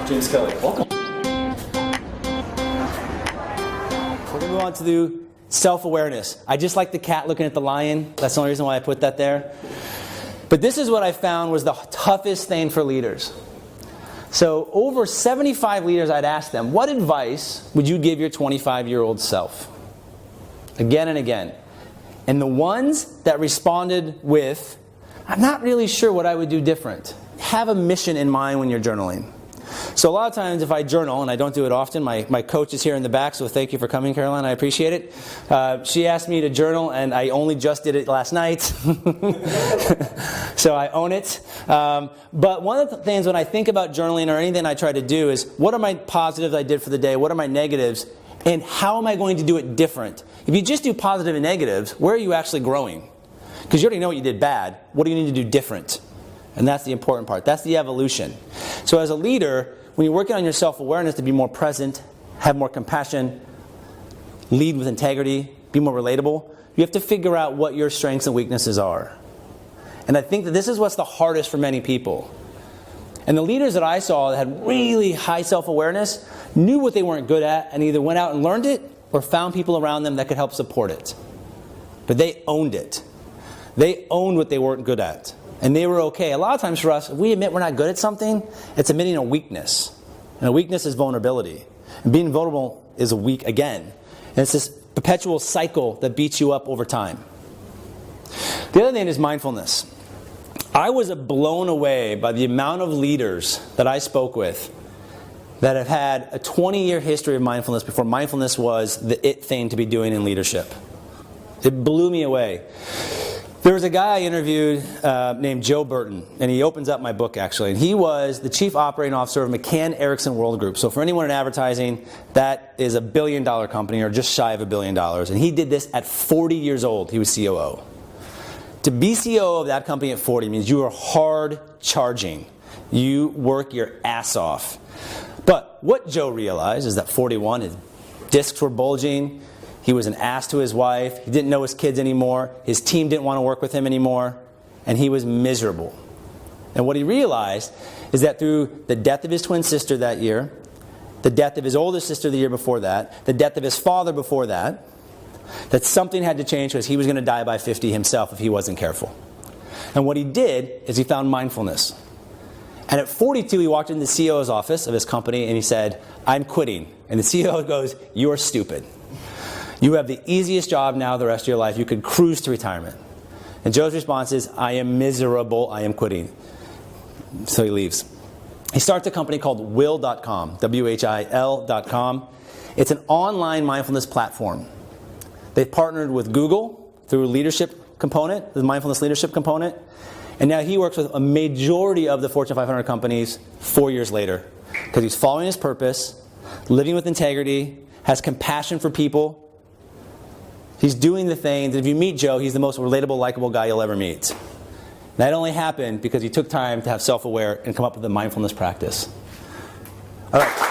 James Kelly. Welcome. We're going to move on to do self-awareness. I just like the cat looking at the lion. That's the only reason why I put that there. But this is what I found was the toughest thing for leaders. So over 75 leaders, I'd ask them, what advice would you give your 25-year-old self? Again and again. And the ones that responded with, I'm not really sure what I would do different. Have a mission in mind when you're journaling. So a lot of times if I journal, and I don't do it often, my coach is here in the back, so thank you for coming, Caroline, I appreciate it. She asked me to journal, and I only just did it last night. So I own it. But one of the things when I think about journaling or anything I try to do is, what are my positives I did for the day? What are my negatives? And how am I going to do it different? If you just do positive and negatives, where are you actually growing? Because you already know what you did bad. What do you need to do different? And that's the important part. That's the evolution. So as a leader, when you're working on your self-awareness to be more present, have more compassion, lead with integrity, be more relatable, you have to figure out what your strengths and weaknesses are. And I think that this is what's the hardest for many people. And the leaders that I saw that had really high self-awareness knew what they weren't good at and either went out and learned it or found people around them that could help support it. But they owned it. They owned what they weren't good at. And they were okay. A lot of times for us, if we admit we're not good at something, it's admitting a weakness. And a weakness is vulnerability. And being vulnerable is a weak again. And it's this perpetual cycle that beats you up over time. The other thing is mindfulness. I was blown away by the amount of leaders that I spoke with that have had a 20-year history of mindfulness before mindfulness was the it thing to be doing in leadership. It blew me away. There was a guy I interviewed named Joe Burton, and he opens up my book actually. And he was the chief operating officer of McCann Erickson World Group. So for anyone in advertising, that is $1 billion company or just shy of $1 billion. And he did this at 40 years old. He was COO. To be COO of that company at 40 means you are hard charging. You work your ass off. But what Joe realized is that 41, his discs were bulging. He was an ass to his wife. He didn't know his kids anymore. His team didn't want to work with him anymore. And he was miserable. And what he realized is that through the death of his twin sister that year, the death of his older sister the year before that, the death of his father before that, that something had to change because he was going to die by 50 himself if he wasn't careful. And what he did is he found mindfulness. And at 42, he walked into the CEO's office of his company and he said, I'm quitting. And the CEO goes, you are stupid. You have the easiest job now the rest of your life. You could cruise to retirement. And Joe's response is, I am miserable. I am quitting. So he leaves. He starts a company called Will.com, WHIL.com. It's an online mindfulness platform. They've partnered with Google through a leadership component, the mindfulness leadership component. And now he works with a majority of the Fortune 500 companies 4 years later. Because he's following his purpose, living with integrity, has compassion for people. He's doing the things. If you meet Joe, he's the most relatable, likable guy you'll ever meet. That only happened because he took time to have self-aware and come up with a mindfulness practice. All right.